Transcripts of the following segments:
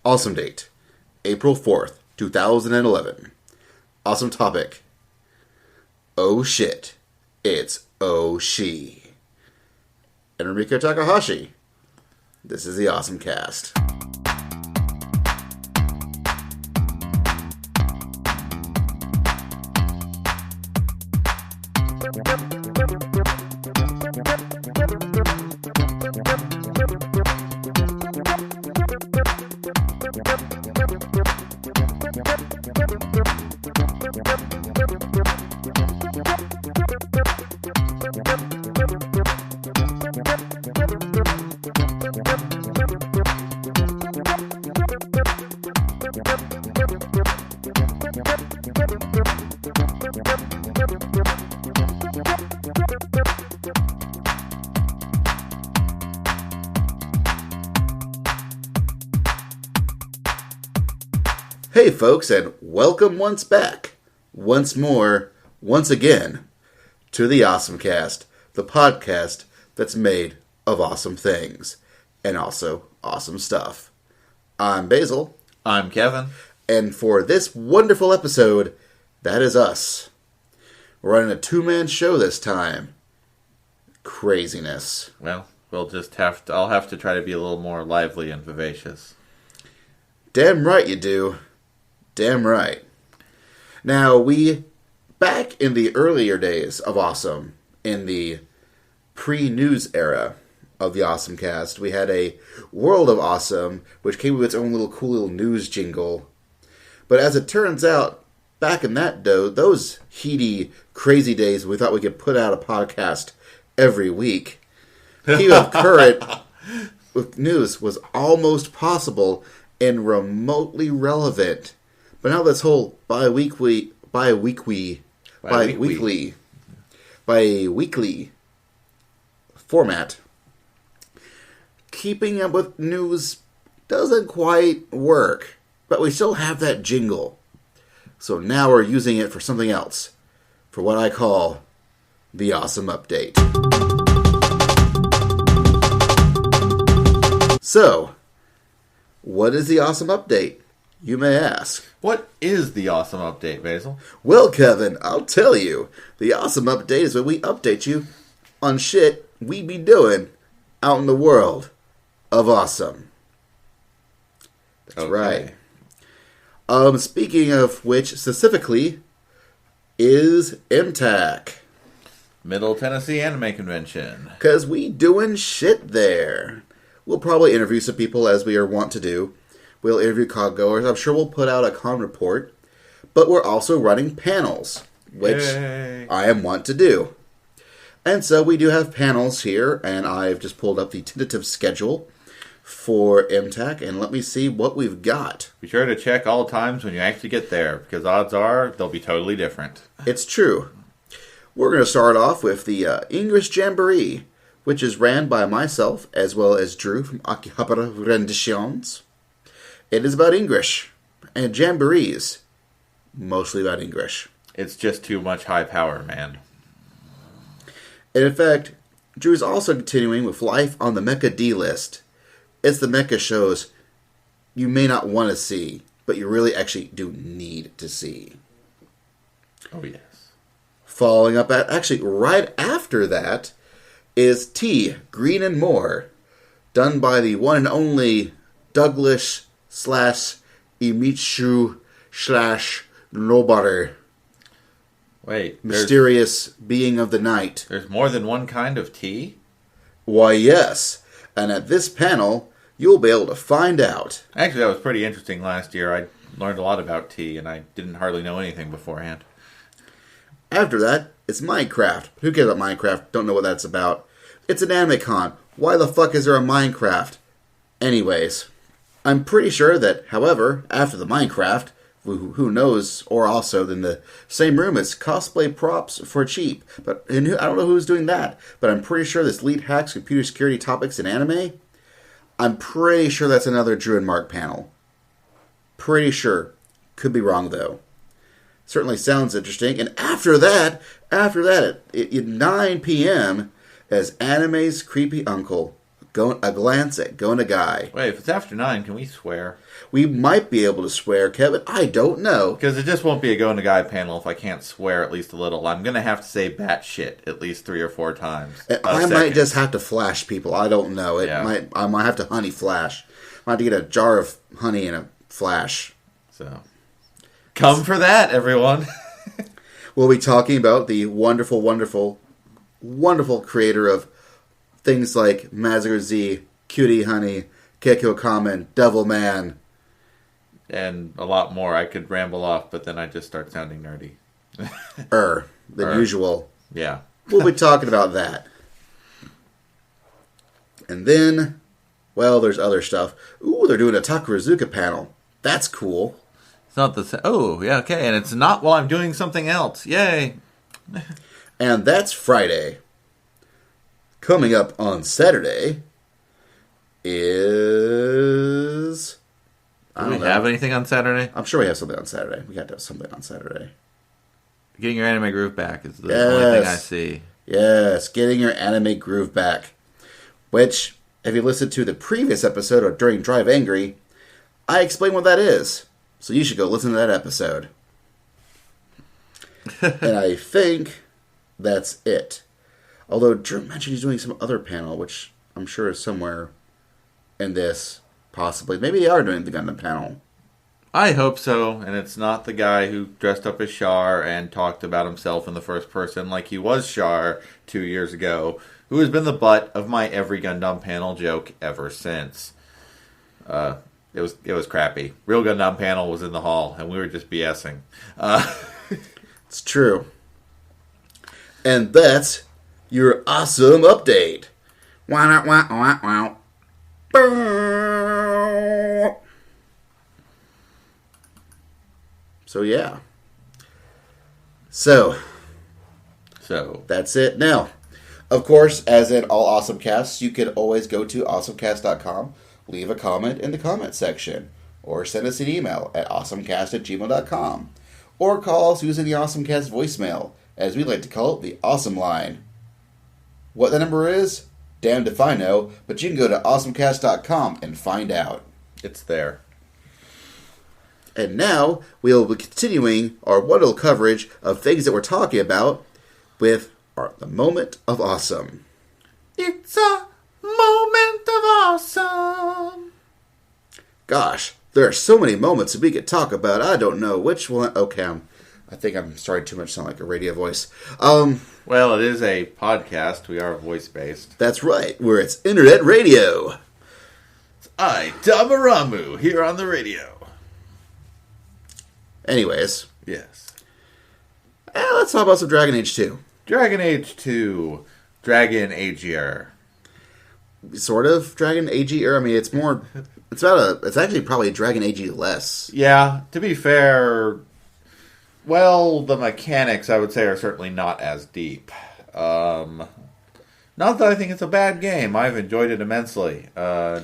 Awesome date, April 4th, 2011. Awesome topic. Oh shit, it's Oshii. And Rumiko Takahashi. This is the OSMcast. Hey folks, and welcome once again, to the OSMcast, the podcast that's made of awesome things, and also awesome stuff. I'm Basil. I'm Kevin. And for this wonderful episode, that is us. We're running a two-man show this time. Craziness. Well, I'll have to try to be a little more lively and vivacious. Damn right you do. Damn right. Now, back in the earlier days of Awesome, in the pre-news era of the OSMcast, we had a World of Awesome, which came with its own little cool little news jingle. But as it turns out, back in those heady, crazy days, we thought we could put out a podcast every week. Keeping up current with news was almost possible and remotely relevant. But now this whole bi-weekly format, keeping up with news doesn't quite work. But we still have that jingle. So now we're using it for something else. For what I call the Awesome Update. So, what is the Awesome Update? You may ask. What is the Awesome Update, Basil? Well, Kevin, I'll tell you. The Awesome Update is when we update you on shit we be doing out in the world of awesome. That's okay. Right. Speaking of which, specifically, is MTAC. Middle Tennessee Anime Convention. Because we doing shit there. We'll probably interview some people as we are wont to do. We'll interview con-goers. I'm sure we'll put out a con report. But we're also running panels, which Yay. I am wont to do. And so we do have panels here, and I've just pulled up the tentative schedule for MTAC, and let me see what we've got. Be sure to check all times when you actually get there, because odds are they'll be totally different. It's true. We're going to start off with the English Jamboree, which is ran by myself, as well as Drew from Akihabara Renditions. It is about English, and jamborees, mostly about English. It's just too much high power, man. And in fact, Drew is also continuing with Life on the Mecha D list. It's the mecha shows you may not want to see, but you really actually do need to see. Oh, yes. Following up right after that, is Tea, Green and More, done by the one and only Douglas / Imitsu / Nobody. Wait. Mysterious being of the night. There's more than one kind of tea? Why, yes. And at this panel, you'll be able to find out. Actually, that was pretty interesting last year. I learned a lot about tea, and I didn't hardly know anything beforehand. After that, it's Minecraft. Who cares about Minecraft? Don't know what that's about. It's an anime con. Why the fuck is there a Minecraft? Anyways, I'm pretty sure that, however, after the Minecraft, who knows, or also in the same room as cosplay props for cheap. But I don't know who's doing that, but I'm pretty sure this Lead Hacks Computer Security Topics in Anime, I'm pretty sure that's another Drew and Mark panel. Pretty sure. Could be wrong, though. Certainly sounds interesting. And after that, at 9 p.m., as Anime's Creepy Uncle, a glance at Go Nagai. Wait, if it's after 9, can we swear? We might be able to swear, Kevin. I don't know. Because it just won't be a Go Nagai panel if I can't swear at least a little. I'm going to have to say batshit at least 3 or 4 times. I might just have to flash people. I don't know. I might have to honey flash. I might have to get a jar of honey and a flash. So, come for that, everyone. We'll be talking about the wonderful, wonderful, wonderful creator of things like Mazinger Z, Cutie Honey, Keiko Kamen, Devil Man. And a lot more. I could ramble off, but then I just start sounding nerdy. Than usual. Yeah. We'll be talking about that. And then, well, there's other stuff. Ooh, they're doing a Takarazuka panel. That's cool. It's not the same. Oh, yeah, okay. And it's not while I'm doing something else. Yay. And that's Friday. Coming up on Saturday is... Do we have anything on Saturday? I'm sure we have something on Saturday. We got to have something on Saturday. Getting your anime groove back is the only thing I see. Yes, getting your anime groove back. Which, if you listened to the previous episode or during Drive Angry, I explain what that is. So you should go listen to that episode. And I think that's it. Although Drew mentioned he's doing some other panel, which I'm sure is somewhere in this. Possibly. Maybe they are doing the Gundam panel. I hope so, and it's not the guy who dressed up as Char and talked about himself in the first person like he was Char 2 years ago, who has been the butt of my every Gundam panel joke ever since. It was crappy. Real Gundam panel was in the hall, and we were just BSing. It's true. And that's your awesome update. Wow, wow, wow, wow. So yeah. So that's it. Now, of course, as in all OSMcasts, you can always go to awesomecast.com, leave a comment in the comment section, or send us an email at awesomecast@gmail.com, or call us using the OSMcast voicemail, as we like to call it, the Awesome Line. What the number is? Damned if I know, but you can go to awesomecast.com and find out. It's there. And now, we'll be continuing our wonderful coverage of things that we're talking about with the Moment of Awesome. It's a moment of awesome. Gosh, there are so many moments that we could talk about. I don't know which one. Okay, I think I'm starting too much to sound like a radio voice. Well, it is a podcast. We are voice-based. That's right. Where it's internet radio. It's I, Damaramu, here on the radio. Anyways. Yes. Let's talk about some Dragon Age 2. Dragon Age 2. Dragon Agier. Sort of Dragon Age-er. I mean, it's more... It's actually probably Dragon Age less. Yeah, to be fair... Well, the mechanics, I would say, are certainly not as deep. Not that I think it's a bad game. I've enjoyed it immensely. I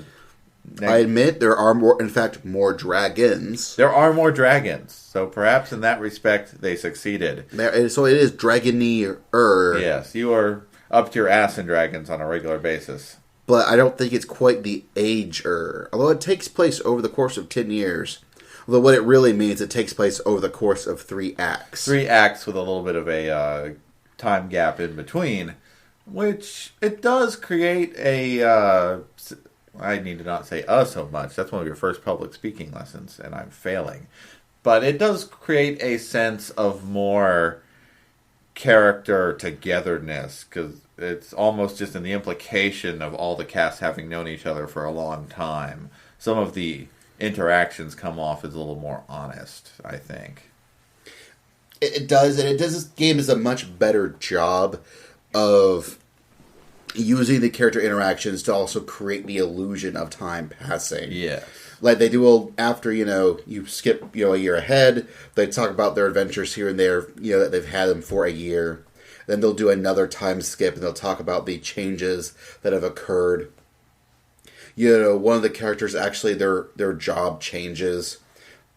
admit there are more dragons. There are more dragons. So perhaps in that respect, they succeeded. So it is dragony-er. Yes, you are up to your ass in dragons on a regular basis. But I don't think it's quite the age-er. Although it takes place over the course of 10 years. Although what it really means, it takes place over the course of 3 acts. 3 acts with a little bit of a time gap in between, which it does create a... I need to not say so much. That's one of your first public speaking lessons, and I'm failing. But it does create a sense of more character togetherness, because it's almost just in the implication of all the cast having known each other for a long time. Some of the interactions come off as a little more honest, I think. It does, and this game does a much better job of using the character interactions to also create the illusion of time passing. Yeah. Like they do after, you skip, a year ahead, they talk about their adventures here and there, that they've had them for a year. Then they'll do another time skip and they'll talk about the changes that have occurred. One of the characters actually, their job changes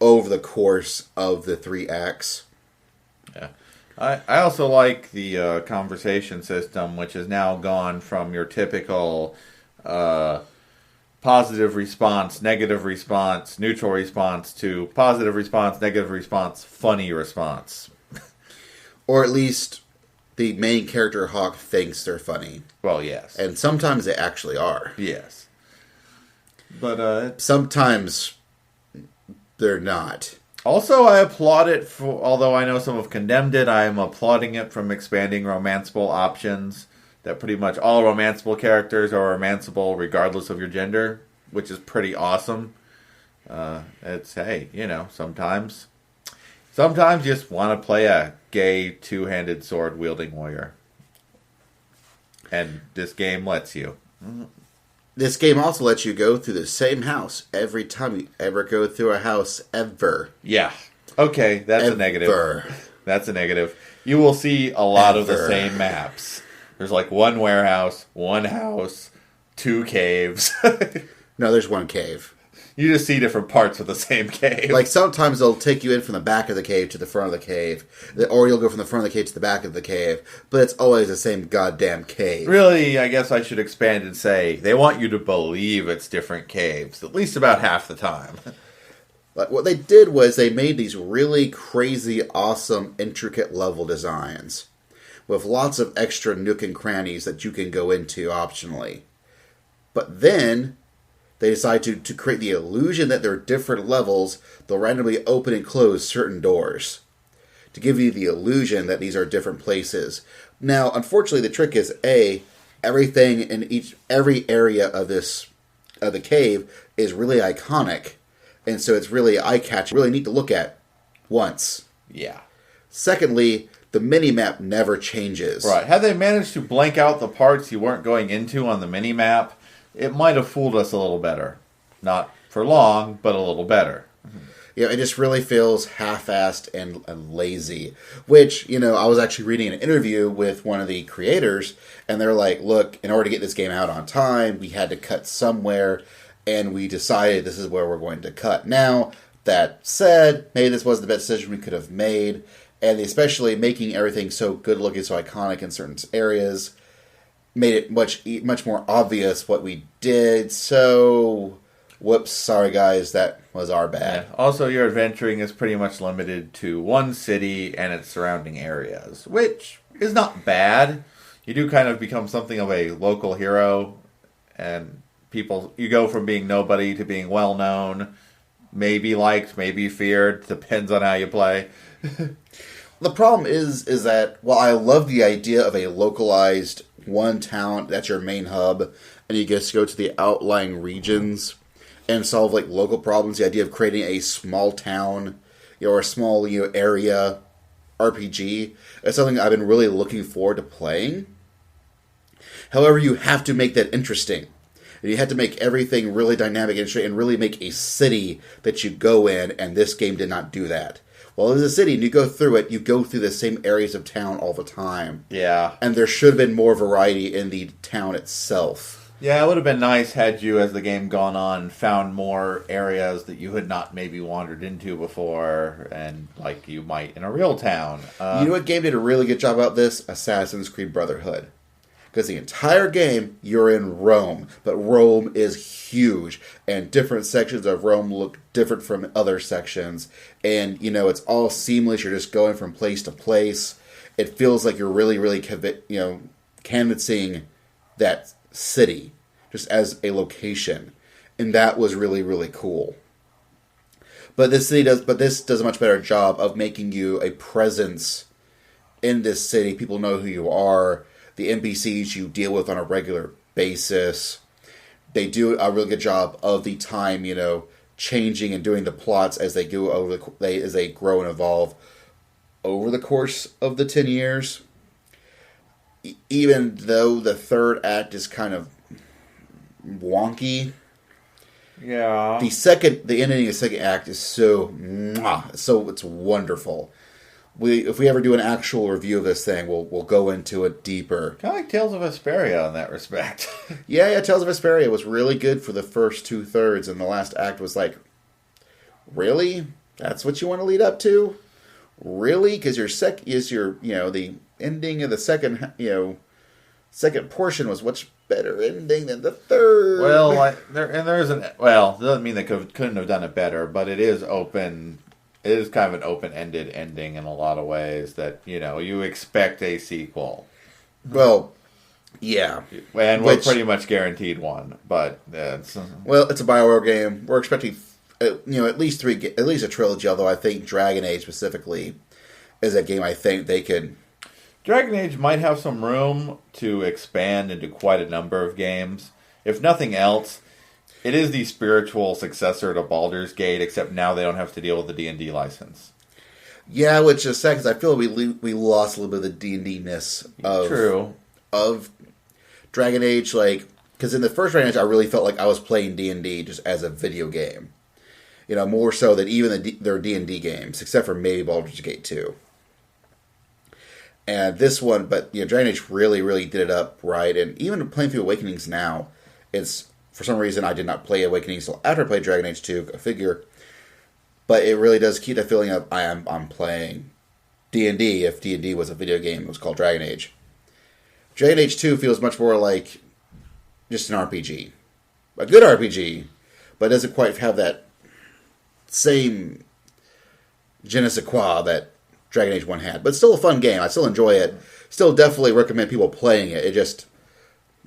over the course of the 3 acts. Yeah. I also like the conversation system, which has now gone from your typical, positive response, negative response, neutral response to positive response, negative response, funny response. Or at least the main character Hawk thinks they're funny. Well, yes. And sometimes they actually are. Yes. But sometimes they're not. Also, I applaud it for, although I know some have condemned it, I am applauding it from expanding romanceable options. That pretty much all romanceable characters are romanceable regardless of your gender, which is pretty awesome. It's, hey, sometimes you just want to play a gay two-handed sword-wielding warrior. And this game lets you. This game also lets you go through the same house every time you ever go through a house, ever. Yeah. Okay, that's a negative. That's a negative. You will see a lot of the same maps. There's like one warehouse, one house, two caves. No, there's one cave. You just see different parts of the same cave. Like, sometimes they'll take you in from the back of the cave to the front of the cave. Or you'll go from the front of the cave to the back of the cave. But it's always the same goddamn cave. Really, I guess I should expand and say, they want you to believe it's different caves. At least about half the time. But what they did was they made these really crazy, awesome, intricate level designs. With lots of extra nook and crannies that you can go into optionally. But then they decide to create the illusion that there are different levels. They'll randomly open and close certain doors to give you the illusion that these are different places. Now, unfortunately, the trick is everything in every area of the cave is really iconic, and so it's really eye-catching, really neat to look at once. Yeah. Secondly, the mini-map never changes. Right. Had they managed to blank out the parts you weren't going into on the mini-map, it might have fooled us a little better. Not for long, but a little better. Yeah, it just really feels half-assed and lazy. Which, I was actually reading an interview with one of the creators, and they're like, look, in order to get this game out on time, we had to cut somewhere, and we decided this is where we're going to cut. Now, that said, maybe this was the best decision we could have made, and especially making everything so good-looking, so iconic in certain areas made it much more obvious what we did. So, whoops, sorry guys, that was our bad. Yeah. Also, your adventuring is pretty much limited to one city and its surrounding areas, which is not bad. You do kind of become something of a local hero, and you go from being nobody to being well-known, maybe liked, maybe feared, depends on how you play. The problem is that, while I love the idea of a localized one town, that's your main hub, and you just go to the outlying regions and solve local problems, the idea of creating a small town, or a small area RPG is something I've been really looking forward to playing. However, you have to make that interesting. And you have to make everything really dynamic and interesting, and really make a city that you go in, and this game did not do that. Well, as a city, and you go through it, you go through the same areas of town all the time. Yeah. And there should have been more variety in the town itself. Yeah, it would have been nice had you, as the game gone on, found more areas that you had not maybe wandered into before, and like you might in a real town. You know what game did a really good job about this? Assassin's Creed Brotherhood. Because the entire game, you're in Rome. But Rome is huge. And different sections of Rome look different from other sections. And, it's all seamless. You're just going from place to place. It feels like you're really, really, canvassing that city. Just as a location. And that was really, really cool. But this does a much better job of making you a presence in this city. People know who you are. The NPCs you deal with on a regular basis. They do a really good job of the time, changing and doing the plots as they go as they grow and evolve over the course of the 10 years. Even though the third act is kind of wonky. Yeah. The ending of the second act is so it's wonderful. If we ever do an actual review of this thing, we'll go into it deeper. Kind of like Tales of Vesperia in that respect. Yeah, Tales of Vesperia was really good for the first 2/3, and the last act was like, really? That's what you want to lead up to? Really? Because the ending of the second portion was better ending than the third. Well, doesn't mean they couldn't have done it better, but it is open. It is kind of an open-ended ending in a lot of ways that, you expect a sequel. Well, yeah. And we're pretty much guaranteed one, but it's... Well, it's a BioWare game. We're expecting, at least a trilogy, although I think Dragon Age specifically is a game I think they could... Dragon Age might have some room to expand into quite a number of games. If nothing else, it is the spiritual successor to Baldur's Gate, except now they don't have to deal with the D&D license. Yeah, which is sad, because I feel we lost a little bit of the D&D-ness of Dragon Age. Because in the first Dragon Age, I really felt like I was playing D&D just as a video game. More so than even their D&D games, except for maybe Baldur's Gate 2. And this one, but Dragon Age really, really did it up right. And even playing through Awakenings now, it's, for some reason, I did not play Awakenings until after I played Dragon Age 2, a figure. But it really does keep that feeling of I'm playing D&D. If D&D was a video game, it was called Dragon Age. Dragon Age 2 feels much more like just an RPG. A good RPG, but doesn't quite have that same je ne sais quoi that Dragon Age 1 had. But still a fun game. I still enjoy it. Still definitely recommend people playing it.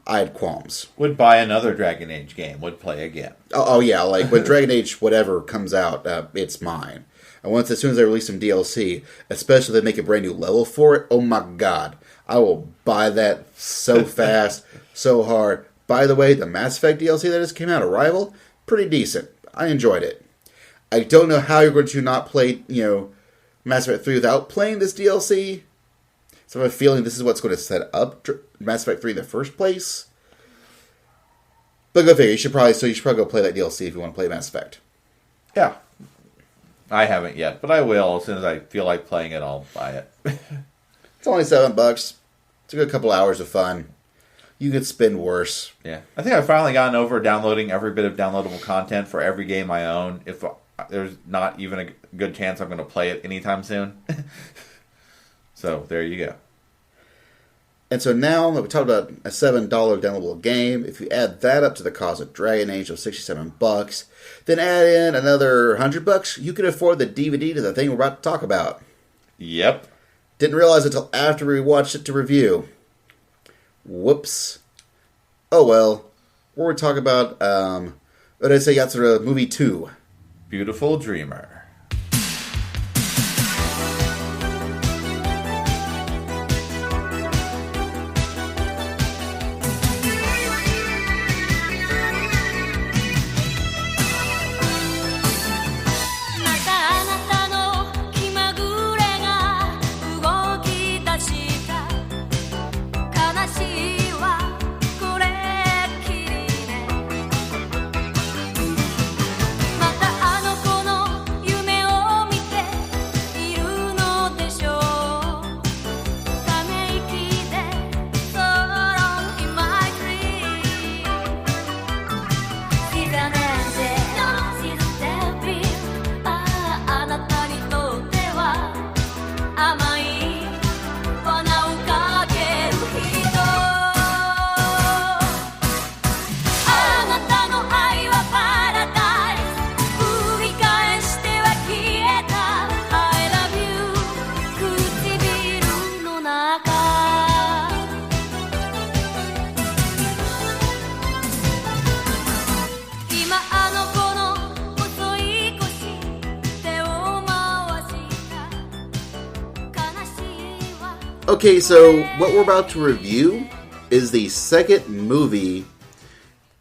I had qualms. Would buy another Dragon Age game. Would play again. Oh yeah, when Dragon Age whatever comes out, it's mine. And as soon as they release some DLC, especially if they make a brand new level for it, oh my god. I will buy that so fast, so hard. By the way, the Mass Effect DLC that just came out, Arrival, pretty decent. I enjoyed it. I don't know how you're going to not play, Mass Effect 3 without playing this DLC. So I have a feeling this is what's going to set up Mass Effect 3 in the first place. But go figure. You should probably go play that DLC if you want to play Mass Effect. Yeah. I haven't yet, but I will. As soon as I feel like playing it, I'll buy it. It's only $7. It's a good couple hours of fun. You could spend worse. Yeah. I think I've finally gotten over downloading every bit of downloadable content for every game I own. If there's not even a good chance I'm going to play it anytime soon. So, there you go. And so now that we talked about a $7 downloadable game, if you add that up to the cost of Dragon Age of $67, then add in another $100, you can afford the DVD to the thing we're about to talk about. Yep. Didn't realize it until after we watched it to review. Whoops. Oh well. We're talking about Urusei Yatsura Movie 2. Beautiful Dreamer. 'Kay, so what we're about to review is the second movie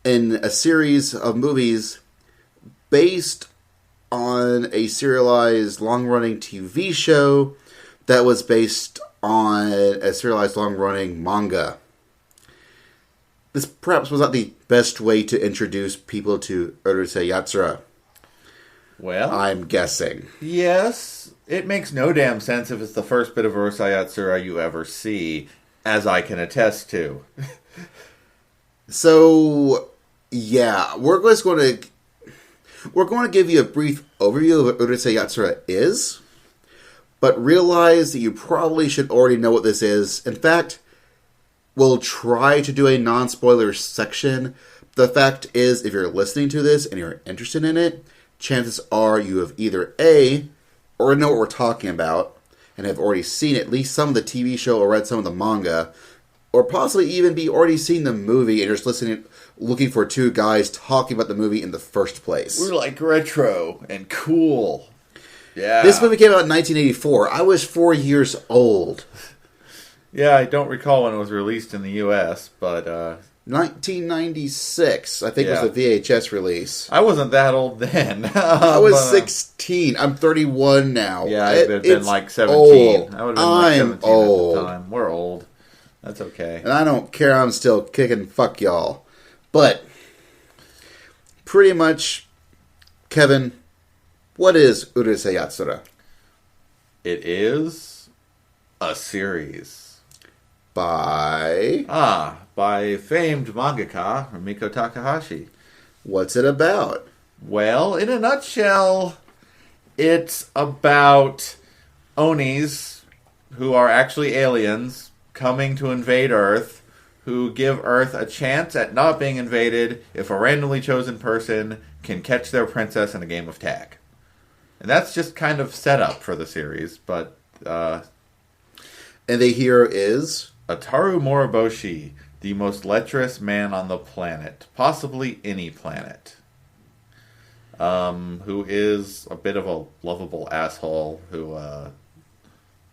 in a series of movies based on a serialized long-running TV show that was based on a serialized long-running manga. This perhaps was not the best way to introduce people to Urusei Yatsura. Well, I'm guessing. Yes, it makes no damn sense if it's the first bit of Urusei Yatsura you ever see, as I can attest to. So, yeah, we're going to give you a brief overview of what Urusei Yatsura is, but realize that you probably should already know what this is. In fact, will try to do a non-spoiler section. The fact is, if you're listening to this and you're interested in it, chances are you have either A, or know what we're talking about, and have already seen at least some of the TV show or read some of the manga, or possibly even be already seen the movie and you're just looking for two guys talking about the movie in the first place. We're like retro and cool. Yeah. This movie came out in 1984. I was 4 years old. Yeah, I don't recall when it was released in the U.S., but... 1996, I think, was the VHS release. I wasn't that old then. I was 16. I'm 31 now. Yeah, I would have been like 17. Old. I would have been I'm like 17 old. at the time. We're old. That's okay. And I don't care. I'm still kicking fuck y'all. But, pretty much, Kevin, what is Urusei Yatsura? It is a series. By famed mangaka Rumiko Takahashi. What's it about? Well, in a nutshell, it's about Onis, who are actually aliens, coming to invade Earth, who give Earth a chance at not being invaded if a randomly chosen person can catch their princess in a game of tag. And that's just kind of set up for the series, but... and the hero is... Ataru Moriboshi, the most lecherous man on the planet. Possibly any planet. Who is a bit of a lovable asshole, who,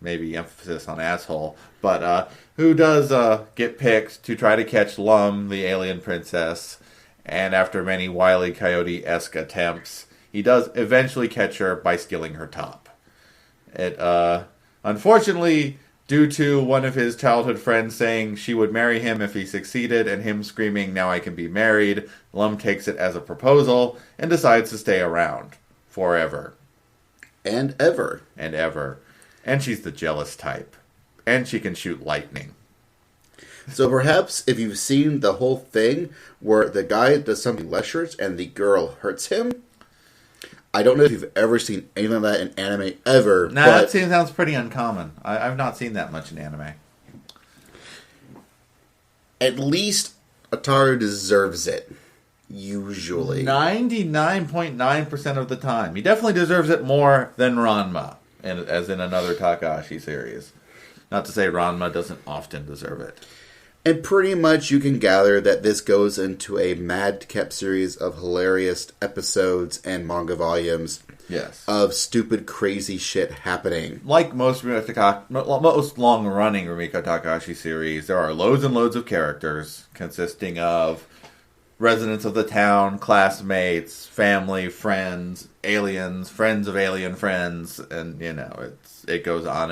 maybe emphasis on asshole, but who does get picked to try to catch Lum, the alien princess, and after many Wile E. Coyote-esque attempts, he does eventually catch her by stealing her top. It, unfortunately, due to one of his childhood friends saying she would marry him if he succeeded, and him screaming, "Now I can be married," Lum takes it as a proposal, and decides to stay around. Forever. And ever. And ever. And she's the jealous type. And she can shoot lightning. So perhaps if you've seen the whole thing where the guy does something lecherous and the girl hurts him, I don't know if you've ever seen anything like that in anime ever. Nah, that sounds pretty uncommon. I've not seen that much in anime. At least Ataru deserves it. Usually. 99.9% of the time. He definitely deserves it more than Ranma, as in another Takahashi series. Not to say Ranma doesn't often deserve it. And pretty much you can gather that this goes into a madcap series of hilarious episodes and manga volumes. Yes. Of stupid, crazy shit happening. Like most long-running Rumiko Takahashi series, there are loads and loads of characters consisting of residents of the town, classmates, family, friends, aliens, friends of alien friends, and, it goes on.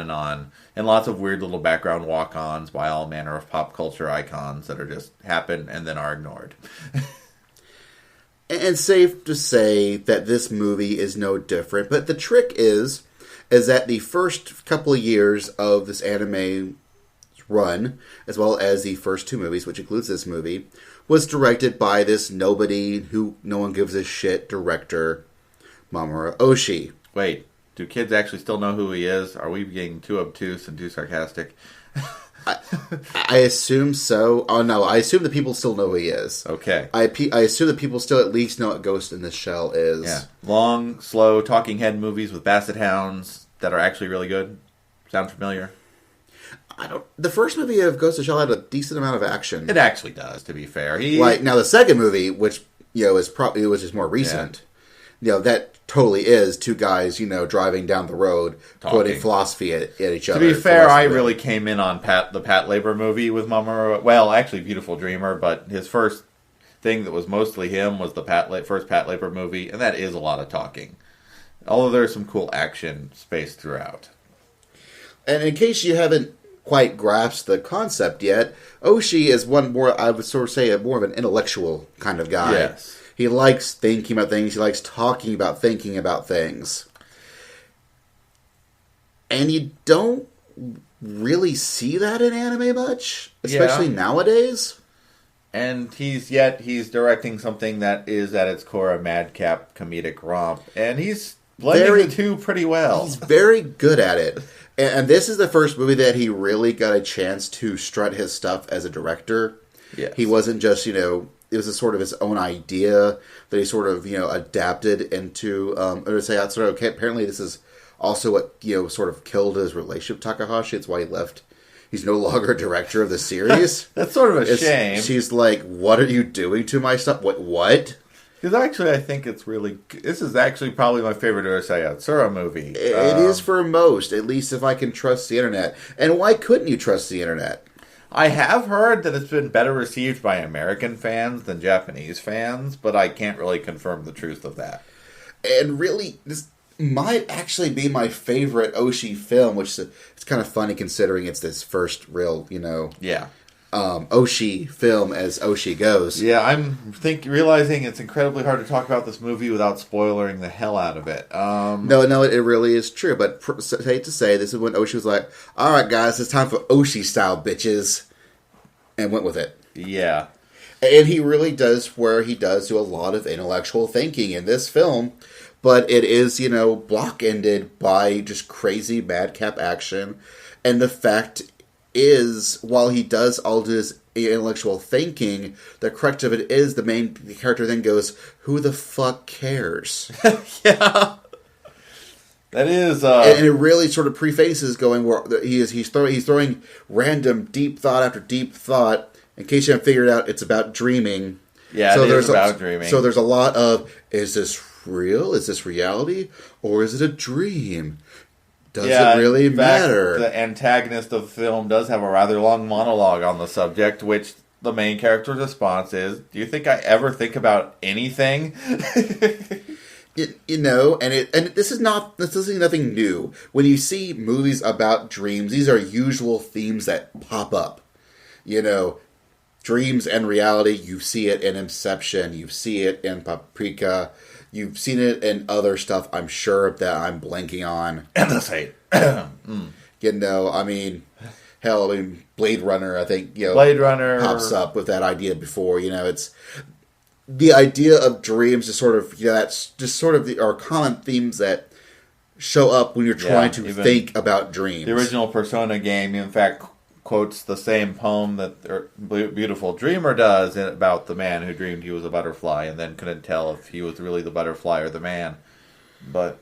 And lots of weird little background walk-ons by all manner of pop culture icons that are just happen and then are ignored. And safe to say that this movie is no different. But the trick is that the first couple of years of this anime run, as well as the first two movies, which includes this movie, was directed by this nobody who no one gives a shit director, Mamoru Oshii. Wait, do kids actually still know who he is? Are we being too obtuse and too sarcastic? I assume so. Oh, no, I assume that people still know who he is. Okay. I assume that people still at least know what Ghost in the Shell is. Yeah. Long, slow, talking head movies with basset hounds that are actually really good. Sound familiar? The first movie of Ghost in the Shell had a decent amount of action. It actually does, to be fair. Now the second movie, which is probably was just more recent, that totally is two guys, driving down the road, quoting philosophy at each other. To be fair, I really came in on the Pat Labor movie with Mamoru. Well, actually, Beautiful Dreamer, but his first thing that was mostly him was the first Pat Labor movie, and that is a lot of talking. Although there's some cool action spaced throughout. And in case you haven't quite grasped the concept yet, Oshii is I would sort of say, more of an intellectual kind of guy. Yes. He likes thinking about things. He likes talking about thinking about things. And you don't really see that in anime much, especially nowadays. And he's directing something that is at its core a madcap comedic romp, and he's blending the two pretty well. He's very good at it. And this is the first movie that he really got a chance to strut his stuff as a director. Yes. He wasn't just, it was a sort of his own idea that he sort of, adapted into Urusei Yatsura. Okay, apparently this is also what, sort of killed his relationship with Takahashi. It's why he left. He's no longer a director of the series. That's sort of a shame. She's like, what are you doing to my stuff? What? Because actually, I think it's really... This is actually probably my favorite Urusei Yatsura movie. It is for most, at least if I can trust the internet. And why couldn't you trust the internet? I have heard that it's been better received by American fans than Japanese fans, but I can't really confirm the truth of that. And really, this might actually be my favorite Oshii film, which it's kind of funny considering it's this first real, Yeah. Oshii film as Oshii goes. Yeah, I'm realizing it's incredibly hard to talk about this movie without spoiling the hell out of it. No, it really is true. But hate to say, this is when Oshii was like, "All right, guys, it's time for Oshii style, bitches," and went with it. Yeah, and he really does where he does do a lot of intellectual thinking in this film, but it is block ended by just crazy madcap action, and the fact is, while he does all his intellectual thinking, the crux of it is the main character then goes, "Who the fuck cares?" Yeah, that is, and it really sort of prefaces going where he's throwing random deep thought after deep thought. In case you haven't figured out, it's about dreaming. Yeah, it is about dreaming. So there's a lot of, is this real? Is this reality? Or is it a dream? Does it really matter? The antagonist of the film does have a rather long monologue on the subject, which the main character's response is, "Do you think I ever think about anything?" This is nothing new. When you see movies about dreams, these are usual themes that pop up. Dreams and reality. You see it in Inception. You see it in Paprika. You've seen it in other stuff, I'm sure, that I'm blanking on. Endless hate. Blade Runner, I think, Blade Runner pops up with that idea before. It's the idea of dreams is sort of, that's just sort of our common themes that show up when you're trying to think about dreams. The original Persona game, in fact, quotes the same poem that Beautiful Dreamer does about the man who dreamed he was a butterfly and then couldn't tell if he was really the butterfly or the man. And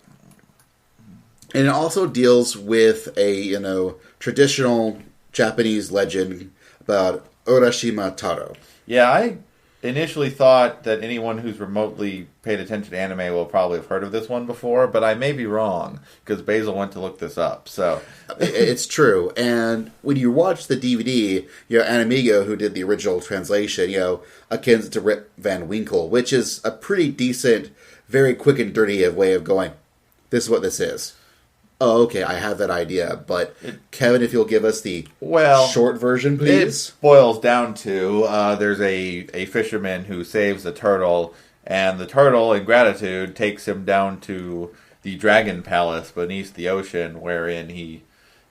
it also deals with a, traditional Japanese legend about Urashima Taro. Yeah, I initially thought that anyone who's remotely paid attention to anime will probably have heard of this one before, but I may be wrong, because Basil went to look this up, so... It's true, and when you watch the DVD, Animigo, who did the original translation, akin to Rip Van Winkle, which is a pretty decent, very quick and dirty way of going, this is what this is. Oh, okay, I have that idea, but Kevin, if you'll give us the short version, please. It boils down to, there's a fisherman who saves a turtle, and the turtle, in gratitude, takes him down to the Dragon Palace beneath the ocean, wherein he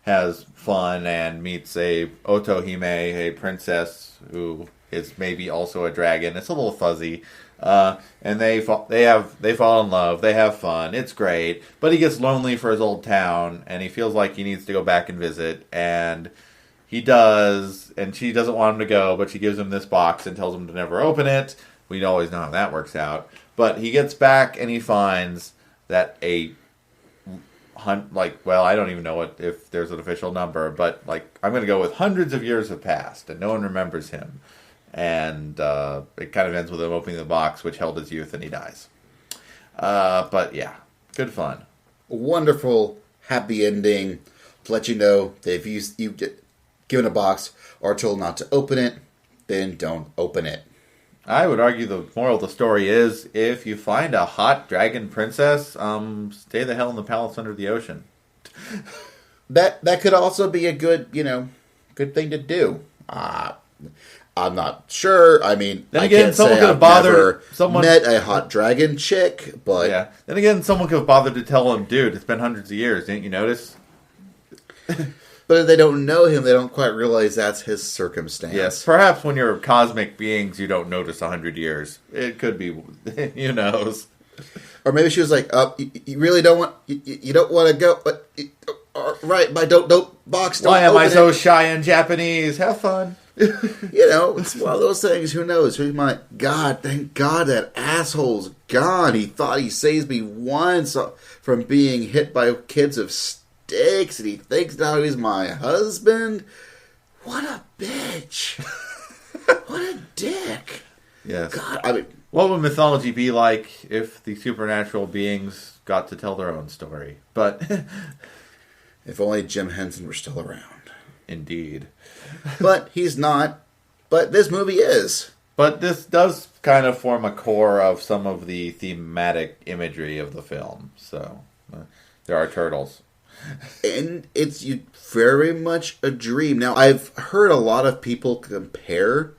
has fun and meets a Otohime, a princess who is maybe also a dragon. It's a little fuzzy. And they fall in love. They have fun. It's great. But he gets lonely for his old town, and he feels like he needs to go back and visit. And he does, and she doesn't want him to go, but she gives him this box and tells him to never open it. We always know how that works out. But he gets back and he finds that I don't even know if there's an official number, but I'm going to go with hundreds of years have passed, and no one remembers him. And it kind of ends with him opening the box, which held his youth, and he dies. But yeah, good fun. Wonderful, happy ending to let you know that if you get given a box or told not to open it, then don't open it. I would argue the moral of the story is, if you find a hot dragon princess, stay the hell in the palace under the ocean. That could also be a good thing to do. I'm not sure. I mean, then again, I can't say I've never met a hot dragon chick, but... Yeah. Then again, someone could have bothered to tell him, dude, it's been hundreds of years, didn't you notice? But if they don't know him, they don't quite realize that's his circumstance. Yes, perhaps when you're cosmic beings, you don't notice 100 years. It could be, who knows. Or maybe she was like, you really don't want, you don't want to go, but... Right, but don't box. Don't Why am I open so it. shy in Japanese? Have fun. It's one of those things. Who knows? Who might? God, thank God that asshole's gone. He thought he saved me once from being hit by kids of sticks, and he thinks now he's my husband. What a bitch! What a dick! Yes. God, I mean, what would mythology be like if the supernatural beings got to tell their own story? But if only Jim Henson were still around. Indeed. But he's not. But this movie is. But this does kind of form a core of some of the thematic imagery of the film. So, there are turtles. And it's very much a dream. Now, I've heard a lot of people compare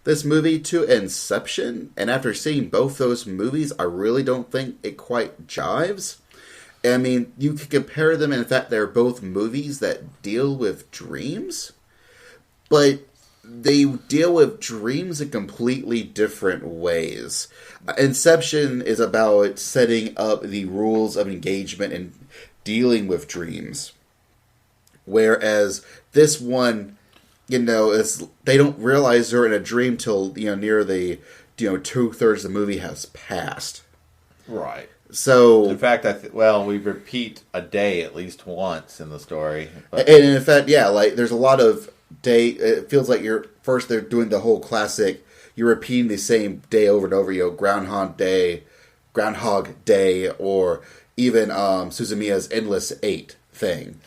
this movie to Inception. And after seeing both those movies, I really don't think it quite jives. I mean, you could compare them. In fact, they're both movies that deal with dreams. But they deal with dreams in completely different ways. Inception is about setting up the rules of engagement and dealing with dreams. Whereas this one, they don't realize they're in a dream till, near the, 2/3 of the movie has passed. Right. So, in fact, we repeat a day at least once in the story. But. And in fact, there's a lot of it feels like they're doing the whole classic, you're repeating the same day over and over, Groundhog Day, or even Suzumiya's Endless 8 thing.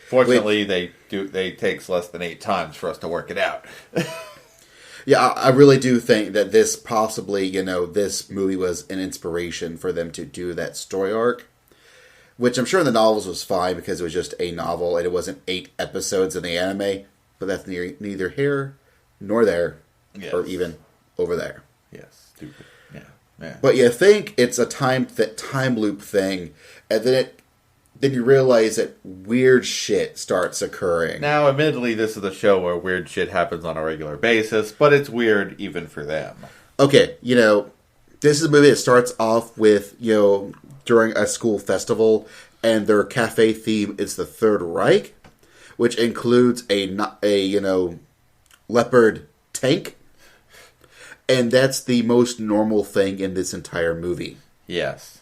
Fortunately, they takes less than 8 times for us to work it out. Yeah, I really do think that this possibly, this movie was an inspiration for them to do that story arc. Which I'm sure in the novels was fine because it was just a novel and it wasn't 8 episodes in the anime. But that's neither here nor there, or even over there. Yes, stupid. Yeah. But you think it's a time loop thing, and then you realize that weird shit starts occurring. Now, admittedly, this is a show where weird shit happens on a regular basis, but it's weird even for them. Okay, this is a movie that starts off with, during a school festival, and their cafe theme is the Third Reich, which includes a leopard tank. And that's the most normal thing in this entire movie. Yes.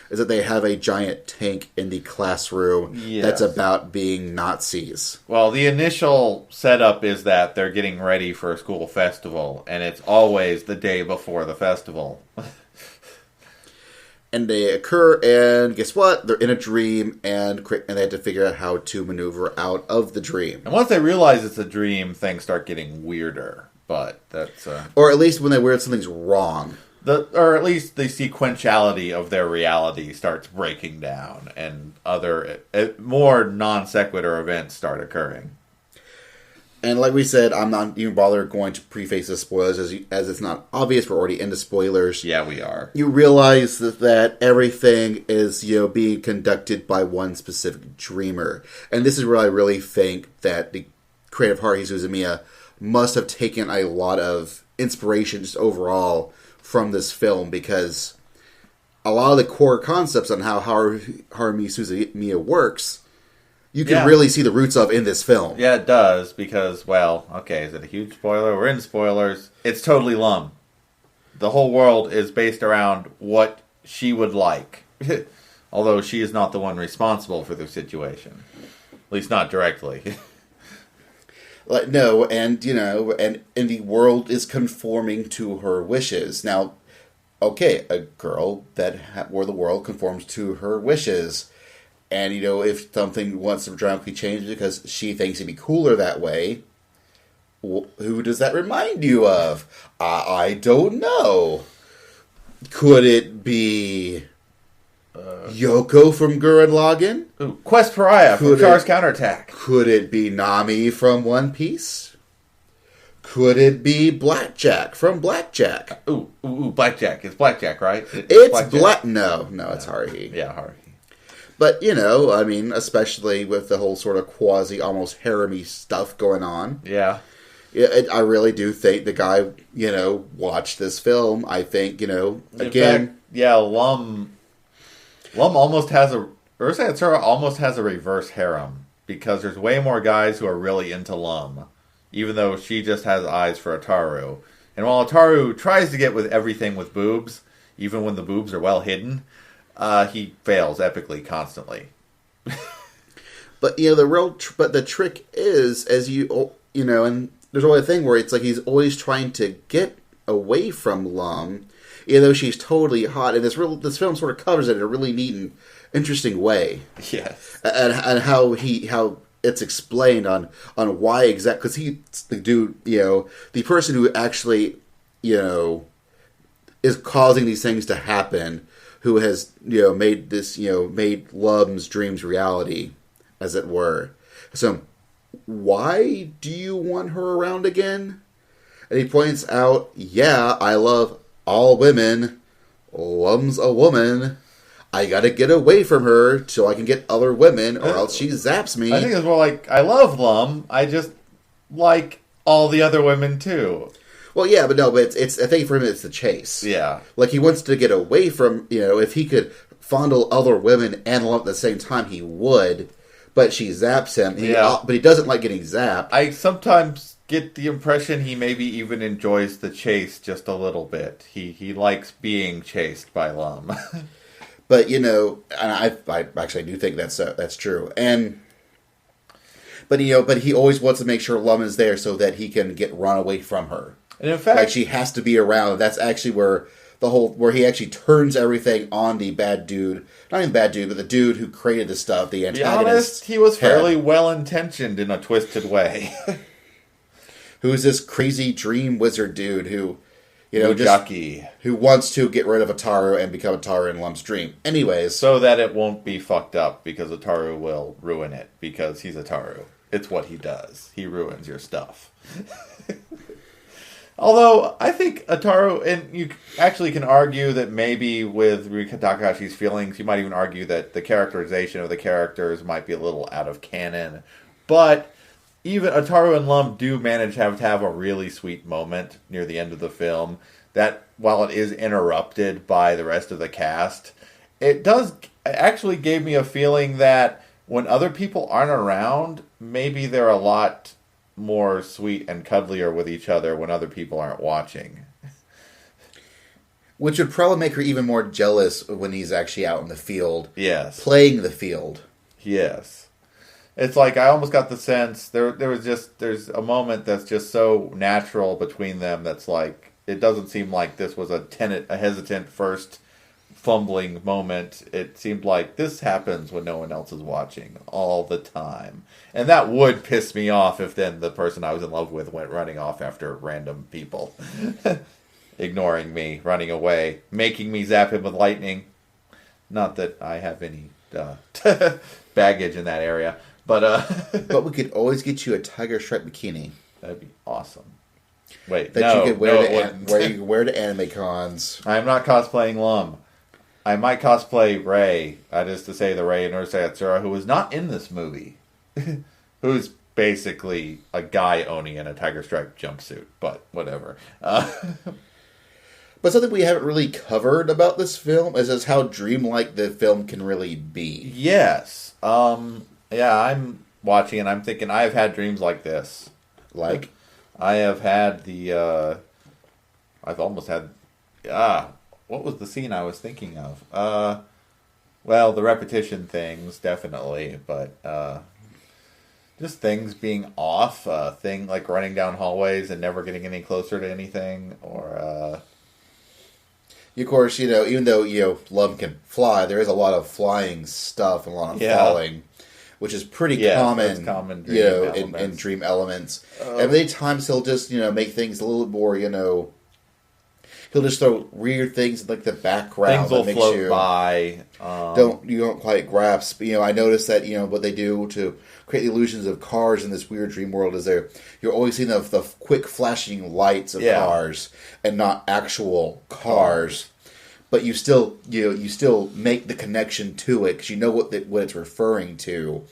Is that they have a giant tank in the classroom that's about being Nazis. Well, the initial setup is that they're getting ready for a school festival, and it's always the day before the festival. And they occur, and guess what? They're in a dream, and they have to figure out how to maneuver out of the dream. And once they realize it's a dream, things start getting weirder. But that's... or at least when they realize something's wrong. Or at least the sequentiality of their reality starts breaking down, and other, more non-sequitur events start occurring. And like we said, I'm not even bothered going to preface the spoilers, as it's not obvious. We're already into spoilers. Yeah, we are. You realize that everything is, being conducted by one specific dreamer. And this is where I really think that the creative heart, Suzumiya, must have taken a lot of inspiration just overall from this film, because a lot of the core concepts on how Haruhi Suzumiya works, you can really see the roots of in this film. Yeah, it does, because, is it a huge spoiler? We're in spoilers. It's totally Lum. The whole world is based around what she would like. Although she is not the one responsible for the situation. At least not directly. No, and the world is conforming to her wishes. Now, okay, a girl where the world conforms to her wishes. And, if something wants to dramatically change because she thinks it'd be cooler that way, who does that remind you of? I don't know. Could it be Yoko from Gurren Lagann? Ooh, Quest Pariah from Char's Counterattack. Could it be Nami from One Piece? Could it be Blackjack from Blackjack? Ooh, Blackjack. It's Blackjack, right? It's Black. No, it's Haruhi. Yeah, Haruhi. But, especially with the whole sort of quasi, almost harem-y stuff going on. Yeah. I really do think the guy, watched this film. I think, again... In fact, Lum almost has Urusei Yatsura almost has a reverse harem. because there's way more guys who are really into Lum, even though she just has eyes for Ataru. And while Ataru tries to get with everything with boobs, even when the boobs are well hidden, he fails epically constantly. But the trick is, as and there's always a thing where it's like he's always trying to get away from Lum, even though she's totally hot. And this film sort of covers it in a really neat and interesting way. Yes, and how it's explained on why exactly, because he's the dude, the person who actually is causing these things to happen, who has made Lum's dreams reality, as it were. So why do you want her around again? And he points out, yeah, I love all women. Lum's a woman. I gotta get away from her so I can get other women, or else she zaps me. I think it's more like, I love Lum, I just like all the other women too. Well, yeah, but it's I think for him it's the chase. Yeah. Like, he wants to get away from, if he could fondle other women and Lum at the same time, he would, but she zaps him. But he doesn't like getting zapped. I sometimes get the impression he maybe even enjoys the chase just a little bit. He likes being chased by Lum. But, and I actually do think that's true. But he always wants to make sure Lum is there so that he can run away from her. And in fact, like, she has to be around. That's actually where where he actually turns everything on the bad dude. Not even bad dude, but the dude who created the stuff, the antagonist. To be honest, he was fairly well-intentioned in a twisted way. Who's this crazy dream wizard dude who, who wants to get rid of Ataru and become Ataru in Lum's dream. Anyways. So that it won't be fucked up, because Ataru will ruin it, because he's Ataru. It's what he does. He ruins your stuff. Although, I think Ataru, and you actually can argue that maybe with Rumiko Takahashi's feelings, you might even argue that the characterization of the characters might be a little out of canon. But even Ataru and Lum do manage to have a really sweet moment near the end of the film that, while it is interrupted by the rest of the cast, it actually gave me a feeling that when other people aren't around, maybe they're a lot more sweet and cuddlier with each other when other people aren't watching. Which would probably make her even more jealous when he's actually out in the field. Yes. Playing the field. Yes. It's like, I almost got the sense, there's a moment that's just so natural between them that's like, it doesn't seem like this was a hesitant first fumbling moment. It seemed like this happens when no one else is watching all the time. And that would piss me off if then the person I was in love with went running off after random people. Ignoring me, running away, making me zap him with lightning. Not that I have any baggage in that area. But but we could always get you a tiger stripe bikini. That'd be awesome. Wait, that you could wear to anime cons. I'm not cosplaying Lum. I might cosplay Rei. That is to say, the Rei in Urusei Yatsura, who was not in this movie. Who's basically a guy owning in a tiger stripe jumpsuit, but whatever. But something we haven't really covered about this film is how dreamlike the film can really be. Yes. Yeah, I'm watching and I'm thinking, I have had dreams like this. Like? I have had I've almost had, what was the scene I was thinking of? Well, the repetition things, definitely, but, just things being off, thing like running down hallways and never getting any closer to anything, or, of course, even though, Lum can fly, there is a lot of flying stuff and a lot of falling, which is pretty common dream in dream elements. And many times he'll just, make things a little bit more, he'll just throw weird things in, like, the background. Things will float by. You don't quite grasp. I noticed that, what they do to create the illusions of cars in this weird dream world is you're always seeing the quick flashing lights of cars and not actual cars. But you still make the connection to it because you know what it's referring to.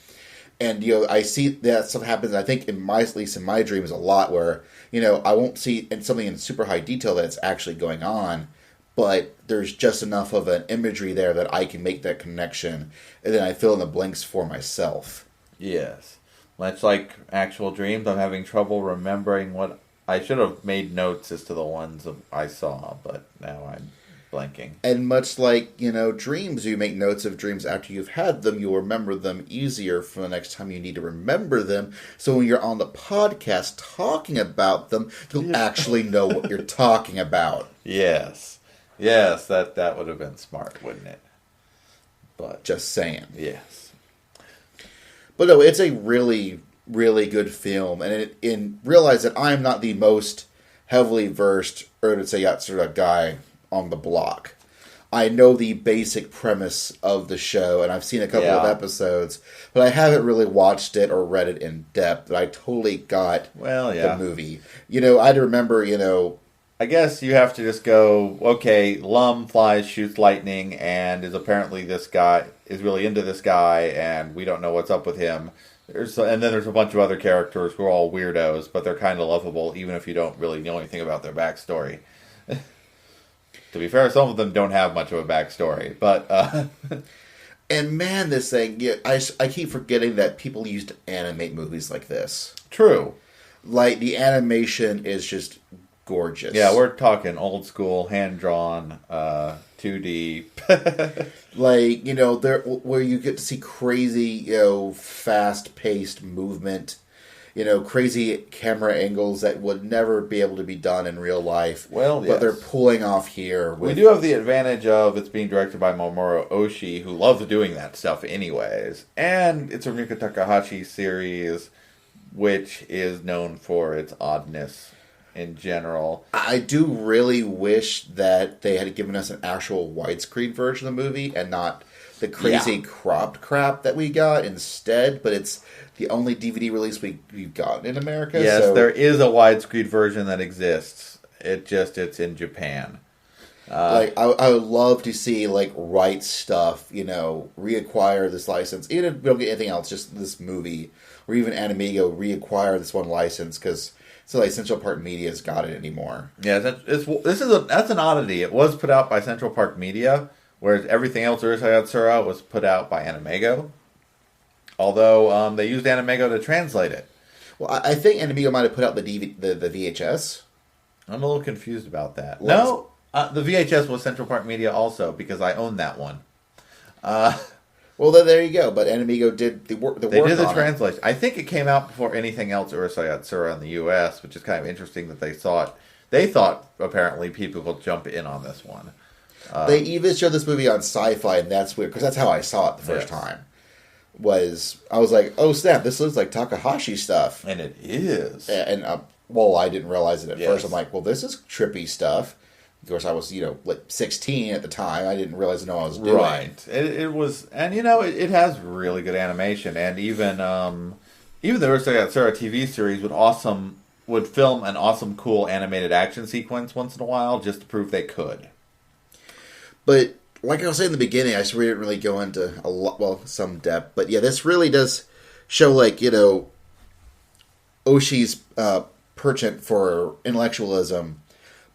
And, I see that stuff happens, I think, at least in my dreams a lot where, I won't see something in super high detail that's actually going on, but there's just enough of an imagery there that I can make that connection, and then I fill in the blanks for myself. Yes. Much like actual dreams, I'm having trouble remembering what... I should have made notes as to the ones I saw, but now I'm blanking. And much like, dreams, you make notes of dreams after you've had them, you'll remember them easier for the next time you need to remember them. So when you're on the podcast talking about them, you'll actually know what you're talking about. Yes. Yes, that would have been smart, wouldn't it? But just saying. Yes. But no, it's a really, really good film. And realize that I'm not the most heavily versed Urusei Yatsura guy on the block. I know the basic premise of the show, and I've seen a couple of episodes, but I haven't really watched it or read it in depth. But I totally got the movie. I remember, I guess you have to just go, okay, Lum flies, shoots lightning, and is apparently this guy, is really into this guy, and we don't know what's up with him. And then there's a bunch of other characters who are all weirdos, but they're kind of lovable, even if you don't really know anything about their backstory. To be fair, some of them don't have much of a backstory, but... And man, this thing, I keep forgetting that people used to animate movies like this. True. Like, the animation is just gorgeous. Yeah, we're talking old school, hand-drawn, 2D. There where you get to see crazy, fast-paced movement, crazy camera angles that would never be able to be done in real life. Well, yes. But they're pulling off here. We do have the advantage of it's being directed by Mamoru Oshii, who loves doing that stuff anyways. And it's a Rumiko Takahashi series, which is known for its oddness in general. I do really wish that they had given us an actual widescreen version of the movie and not the crazy cropped crap that we got instead, but it's the only DVD release we've gotten in America. Yes, so. There is a widescreen version that exists. It's in Japan. I would love to see, Right Stuff, reacquire this license. Even if we don't get anything else, just this movie, or even Animigo reacquire this one license, because it's like Central Park Media's got it anymore. Yeah, that's an oddity. It was put out by Central Park Media, whereas everything else Urusei Yatsura was put out by Animigo. Although they used Animigo to translate it. Well, I think Animigo might have put out the VHS. I'm a little confused about that. No, the VHS was Central Park Media also, because I own that one. Well, then there you go. But Animigo did the work. They did the translation. I think it came out before anything else Urusei Yatsura in the U.S., which is kind of interesting that they thought apparently people will jump in on this one. They even showed this movie on Sci-Fi, and that's weird because that's how I saw it the first time. I was like, oh snap, this looks like Takahashi stuff. And it is. And I didn't realize it at first. I'm like, well, this is trippy stuff. Of course, I was, 16 at the time. I didn't realize what I was doing. Right. It was, and it has really good animation. And even the Urusei Yatsura TV series would film an awesome, cool animated action sequence once in a while just to prove they could. But like I was saying in the beginning, I didn't really go into some depth. But yeah, this really does show, Oshii's penchant for intellectualism,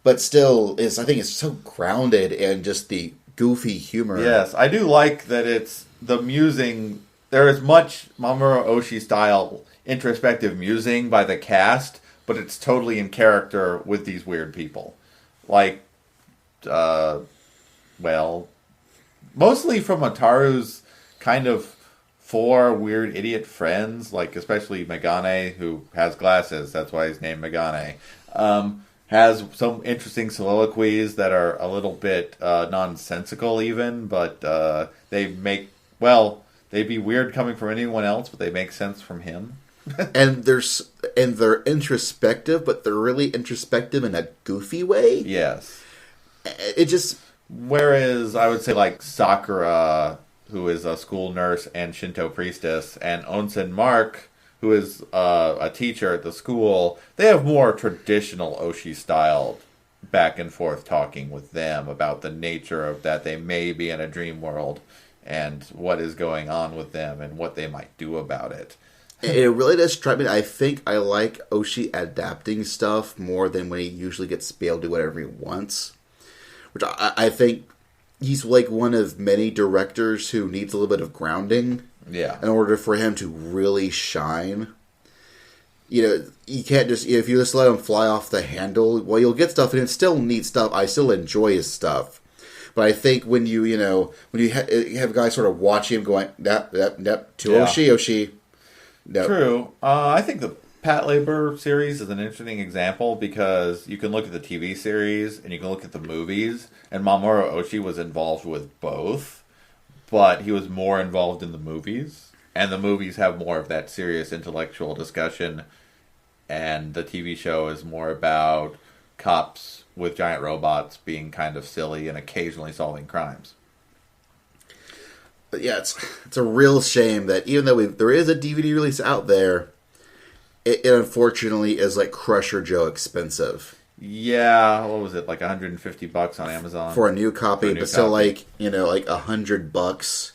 but still I think it's so grounded in just the goofy humor. Yes, I do like that it's the musing. There is much Mamoru Oshii style introspective musing by the cast, but it's totally in character with these weird people. Mostly from Ataru's kind of 4 weird idiot friends, especially Megane, who has glasses, that's why he's named Megane, has some interesting soliloquies that are a little bit nonsensical even, but they'd be weird coming from anyone else, but they make sense from him. and they're introspective, but they're really introspective in a goofy way. Yes. It just... Whereas I would say Sakura, who is a school nurse and Shinto priestess, and Onsen Mark, who is a teacher at the school, they have more traditional Oshii style back and forth talking with them about the nature of that they may be in a dream world and what is going on with them and what they might do about it. It really does strike me. I think I like Oshii adapting stuff more than when he usually gets to be able to do whatever he wants. Which I think he's one of many directors who needs a little bit of grounding. Yeah. In order for him to really shine. You can't just, if you just let him fly off the handle, well, you'll get stuff, and it's still neat stuff. I still enjoy his stuff. But I think when you have guys sort of watch him going, nap, to Oshii. Nope. True. I think the Pat Labor series is an interesting example because you can look at the TV series and you can look at the movies, and Mamoru Oshii was involved with both, but he was more involved in the movies, and the movies have more of that serious intellectual discussion, and the TV show is more about cops with giant robots being kind of silly and occasionally solving crimes. But yeah, it's a real shame that even though there is a DVD release out there, it unfortunately is like Crusher Joe expensive. Yeah, what was it, like $150 on Amazon for a new copy, but still like like $100,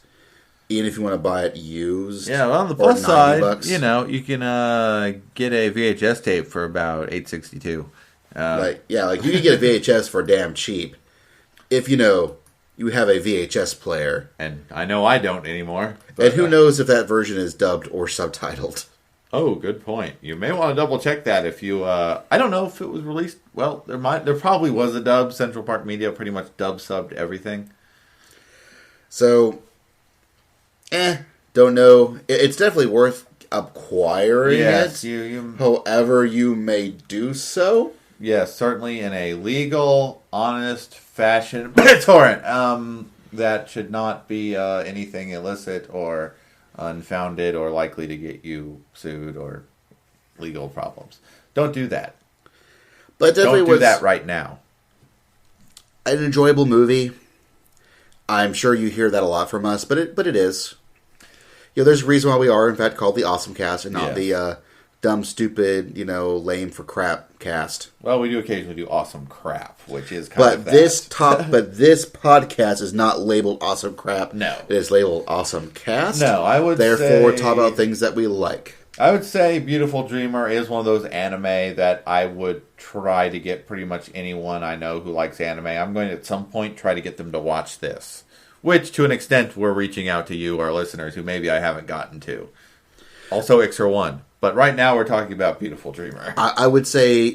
even if you want to buy it used. Yeah, well, on the plus side, you can get a VHS tape for about $8.62. You can get a VHS for damn cheap if you have a VHS player. And I know I don't anymore. And who knows if that version is dubbed or subtitled. Oh, good point. You may want to double check that if you. I don't know if it was released. Well, there probably was a dub. Central Park Media pretty much subbed everything. So, don't know. It's definitely worth acquiring it. However, you may do so. Yes, certainly in a legal, honest fashion. But it's torrent. That should not be anything illicit or unfounded or likely to get you sued or legal problems. Don't do that. But definitely don't do that right now. An enjoyable movie. I'm sure you hear that a lot from us, but it is. There's a reason why we are, in fact, called the OSMcast and not the dumb, stupid, lame for crap cast. Well, we do occasionally do awesome crap, which is kind of that. But this podcast is not labeled awesome crap. No. It is labeled awesome cast. No, I would therefore talk about things that we like. I would say Beautiful Dreamer is one of those anime that I would try to get pretty much anyone I know who likes anime. I'm going to at some point try to get them to watch this. Which, to an extent, we're reaching out to you, our listeners, who maybe I haven't gotten to. Also, Ixer 1. But right now, we're talking about Beautiful Dreamer. I would say,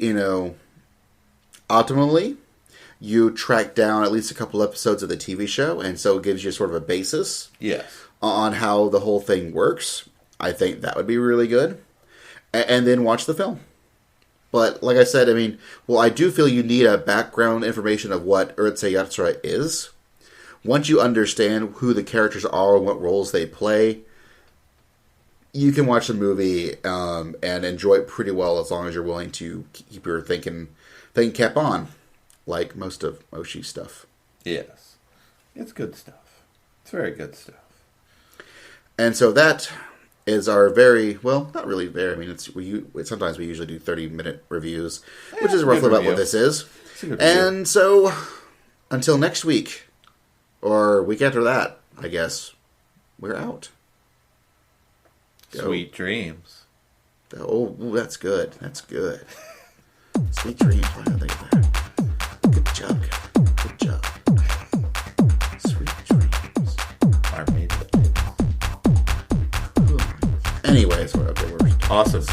optimally, you track down at least a couple episodes of the TV show, and so it gives you sort of a basis on how the whole thing works. I think that would be really good. And then watch the film. But, like I said, I do feel you need a background information of what Urusei Yatsura is. Once you understand who the characters are and what roles they play, you can watch the movie and enjoy it pretty well as long as you're willing to keep your thinking cap on, like most of Oshii's stuff. Yes. It's good stuff. It's very good stuff. And so that is our very, well, not really very, sometimes we usually do 30-minute reviews, which is roughly about what this is. And so, until next week, or week after that, I guess, we're out. Sweet dreams. Oh, that's good. That's good. Sweet dreams. Why did I think of that? Good job, Kevin. Good job. Sweet dreams. Are made of. Anyways, we're awesome.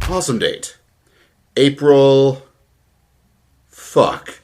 Awesome date. April. Fuck.